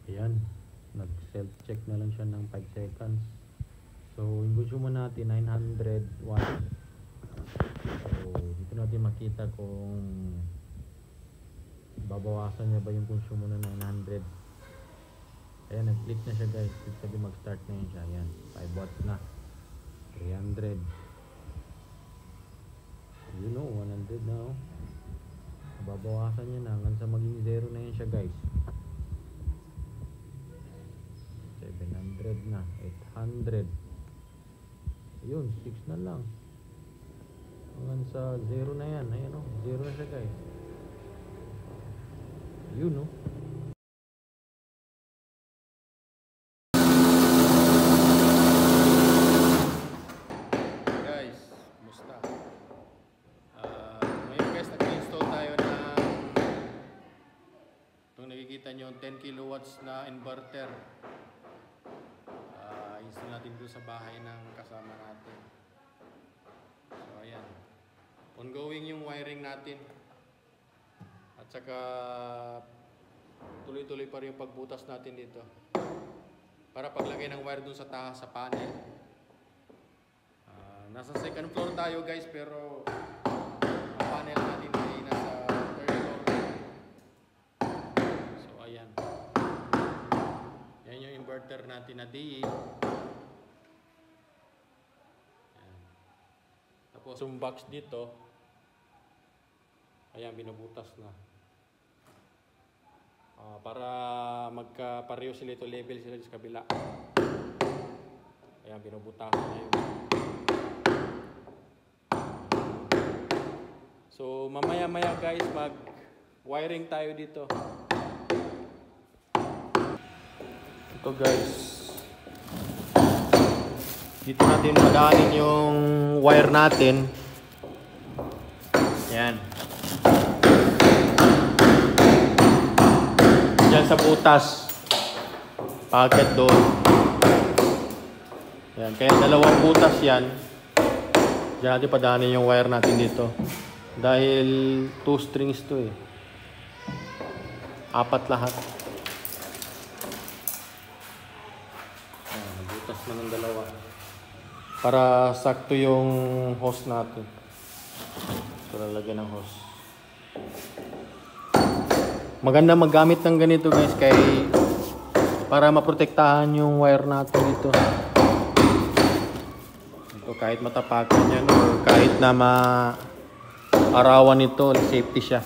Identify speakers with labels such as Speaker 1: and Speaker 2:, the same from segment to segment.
Speaker 1: Ayan, nag self check na lang siya ng 5 seconds. So yung consumo natin 900 watts. So dito natin makita kung babawasan niya ba yung consumo na 900. Ayan, nag-click na siya guys. Click sabi mag-start na yun siya. Ayan, 5 watts na. 300. You know, 100 na oh. Babawasan niya na hanggang sa maging 0 na yun siya guys. 700 na. 800. Yun, 6 na lang. Hanggang sa 0 na yan. Ayan oh, 0 na siya guys. Yun oh. Nakikita nyo 10 kilowatts na inverter. Install natin doon sa bahay ng kasama natin. So ayan, ongoing yung wiring natin. At saka tuloy-tuloy pa rin yung pagbutas natin dito para paglagay ng wire doon sa taas sa panel. Nasa second floor tayo guys, pero ang panel natin ay nasa third floor. So ayan, yan yung inverter natin na DE. Tapos yung box dito, ayan, binubutas na. Para magkapareho sila, ito level sila sa kabila. Ayan, binubutas na yun. So mamaya-maya guys, mag-wiring tayo dito. Ito guys, dito natin madaanin yung wire natin. Ayan. Diyan sa butas. Packet doon. Ayan. Kaya dalawang butas yan. Diyan natin padaanin yung wire natin dito. Dahil 2 strings to eh. 4 lahat. Ayan. Butas na ng dalawa. Para sakto yung hose natin. So, lalagyan ng hose. Maganda maggamit ng ganito guys, para maprotektahan yung wire natin dito. Ito, kahit matapakan yan or kahit na maarawan ito, safety siya.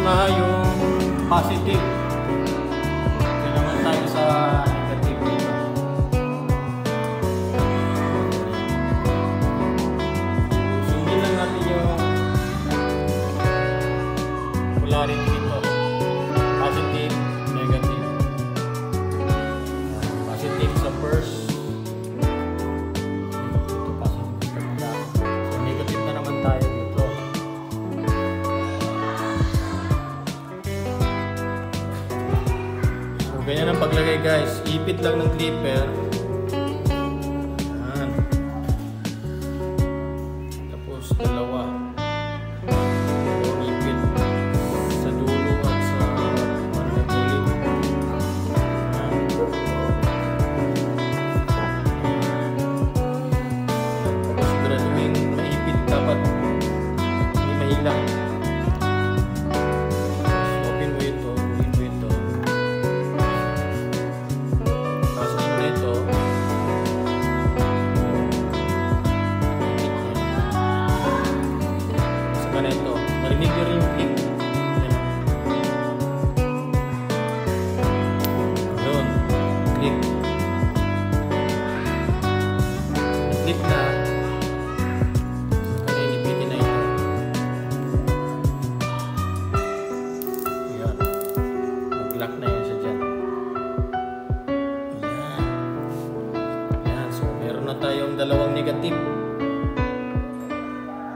Speaker 1: Na yung positive, kaya naman tayo sa negative dito. Sundin lang natin yung polarity dito, positive, negative. Positive sa first, ito positive sa kabila. So negative na naman tayo dito. Ganyan ang paglagay guys, ipit lang ng clipper. Yan. Tapos dalawa. Ipit. Manila. Open mo ito, open mo ito. Pasok mo na ito. Saka na ito. Marinig nyo rin yung click. Yun. Click. Click na. Saka na inipitin na ito. Ayan. Mag-lock na yun siya dyan. Ayan. Ayan. So, meron na tayong dalawang negative.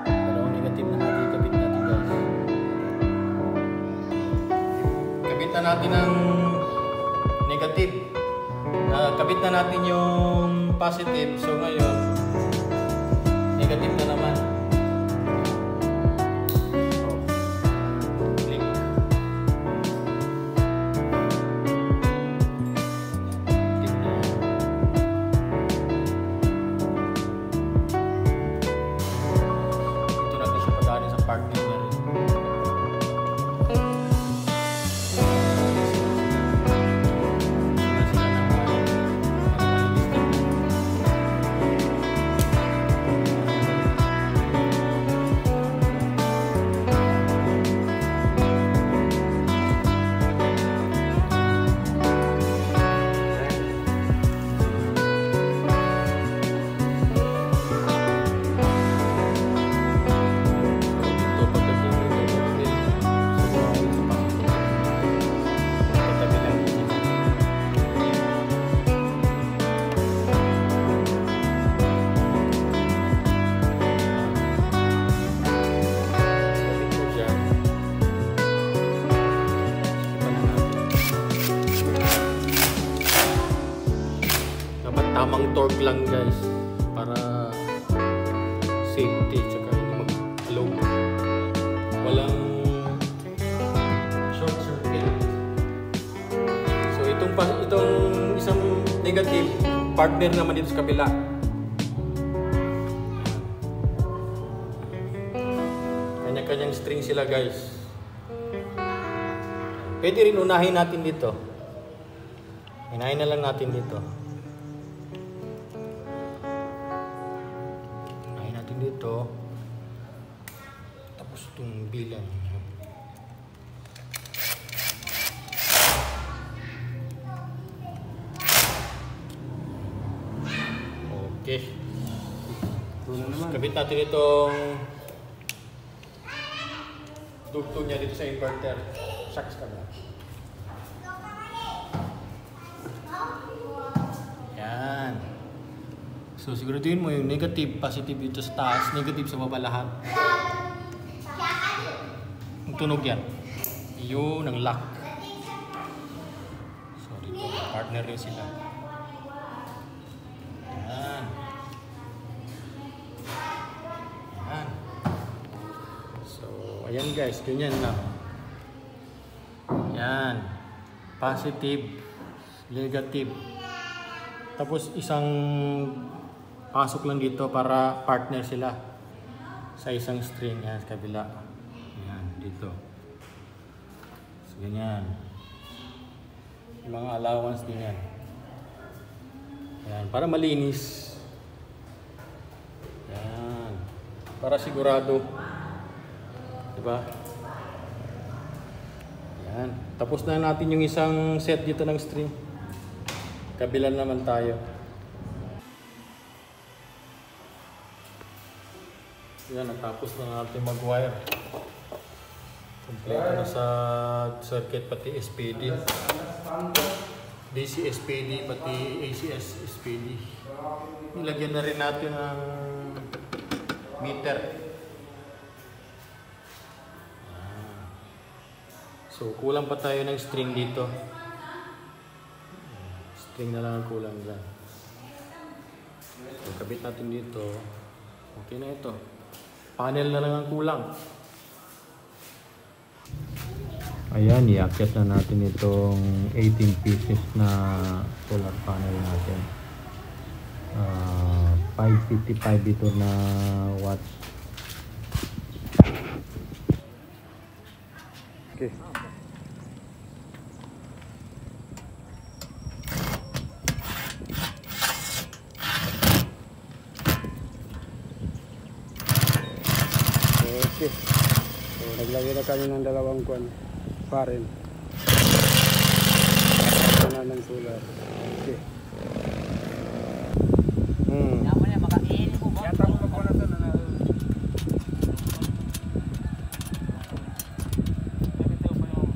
Speaker 1: Dalawang negative na natin ikabit natin, guys. Kabitan natin ang negative. Kabit na natin yung positive. So, ngayon, negative na naman. So, click. Click na. Ito natin siya pagdaanin sa partner na rin. Tamang torque lang, guys, para safety, tsaka hindi mag-alog, walang short circuit. So itong isang negative partner naman dito sa kabila. Kanya-kanyang string sila, guys. Pwede rin unahin natin dito. Unahin na lang natin dito. Dito, tapos itong bilang. Okay. Kabit natin itong dugtong niya dito sa inverter. Shucks ka na. Yan. So, siguraduhin mo yung negative, positive dito sa taas, negative sa baba lahat. Ang tunog yan. Yun, ang lock. So, dito, partner rin sila. Yan. Yan. So, ayan guys, ganyan na. Yan. Positive, negative. Tapos, isang pasok lang dito para partner sila sa isang string. Yan, sa kabila. Yan, dito. So, ganyan. Yung mga allowance din yan. Yan, para malinis. Yan. Para sigurado. Diba? Yan. Tapos na natin yung isang set dito ng string. Kabila naman tayo. Yan, natapos na natin mag-wire. Kompleto na sa circuit, pati SPD. DC SPD, pati ACS SPD. Nilagyan na rin natin ng meter. So, kulang pa tayo ng string dito. String na lang ang kulang dyan. So, kabit natin dito. Okay na ito. Panel na lang ang kulang. Ayan, i-access na natin itong 18 pieces na solar panel natin. 555 ito na watts.
Speaker 2: Okay. Okay. So, naglagay na kami ng dalawang kwan parin. Ng solar. Okay.
Speaker 3: Yaman ya makain mo ba?
Speaker 2: Yata mo ko na sana na.
Speaker 3: Ito pa yung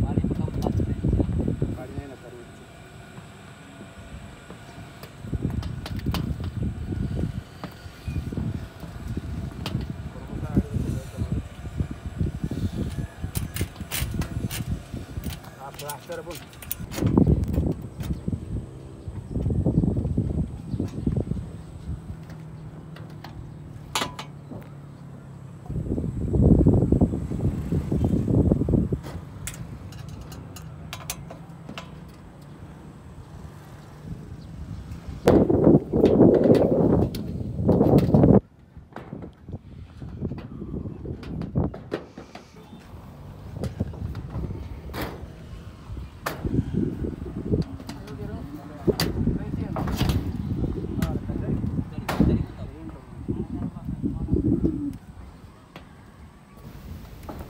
Speaker 3: bali pa kang pat.
Speaker 2: Parin na karon. Plaster po.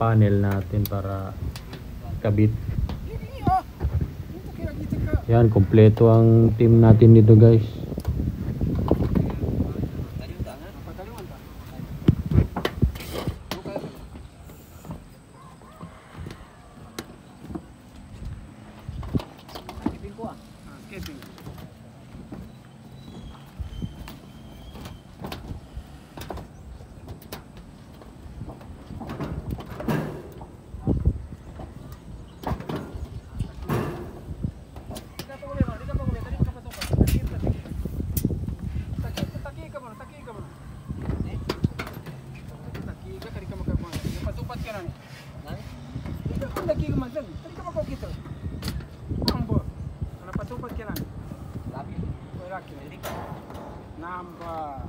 Speaker 1: Panel natin para kabit. Yan, kompleto ang team natin dito guys.
Speaker 2: Nambah.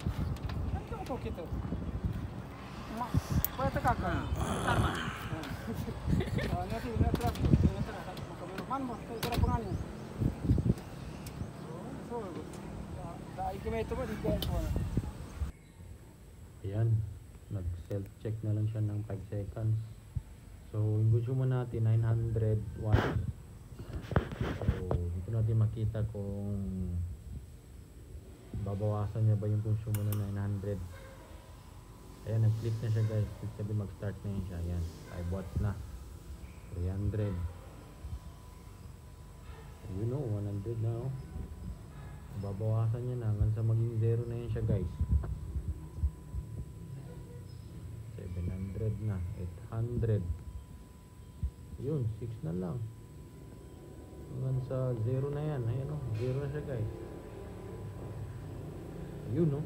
Speaker 2: Kan kamu kok gitu. Mak, boleh tekak kan? Sama. Nanti lihat terus. Man mo, kaya pangani. So, dahil kami ito ba dito ko na.
Speaker 1: Ayan, nag self check na lang siya ng 5 seconds. So, yung consumo natin 900 watts. So, dito natin makita kung babawasan niya ba yung consumo na 900. Ayan, nag-click na siya guys. Click sabi mag-start na yun siya. Ayan, 5 watts na. 300. You know, 100 na oh. Babawasan niya na hanggang sa maging 0 na yun siya guys. 700 na, 800. Yun, 6 na lang. Hanggang sa 0 na yan. Ayan oh, 0 na siya guys. Yun oh.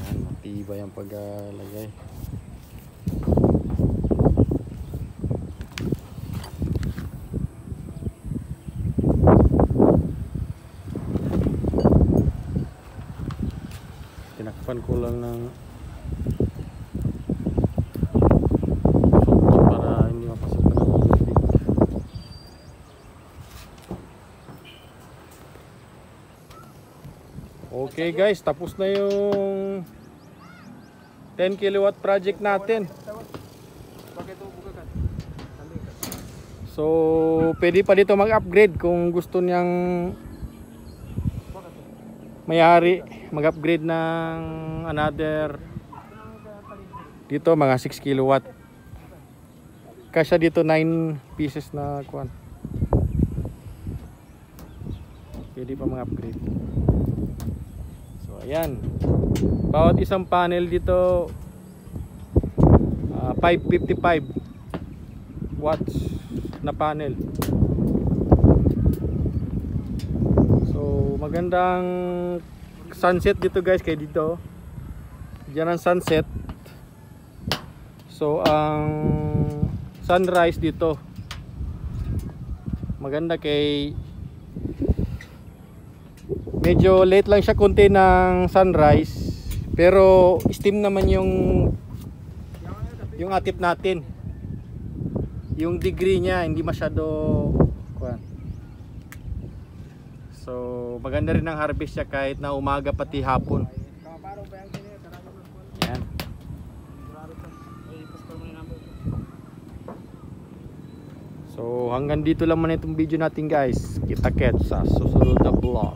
Speaker 1: Yan, matibay ang paglalagay. Tinakpan ko lang ng sukot para hindi mapasukan ng tubig. Okay guys, tapos na yung 10 kilowatt project natin. So, pwede pa dito mag-upgrade kung gusto niyang may-ari mag-upgrade ng another dito mga 6 kilowatt. Kasya dito 9 pieces na kuan. Pwede pa mga upgrade. So ayan, bawat isang panel dito 555 watts na panel. So magandang sunset dito guys, kay dito diyan ang sunset. So ang sunrise dito maganda, kay medyo late lang siya konti ng sunrise, pero steam naman yung atip natin. Yung degree niya hindi masyado kuwan. So maganda rin ang harvest siya kahit na umaga pati hapon. Yan. So hanggang dito lang muna itong video natin guys. Kita-kits sa susunod na vlog.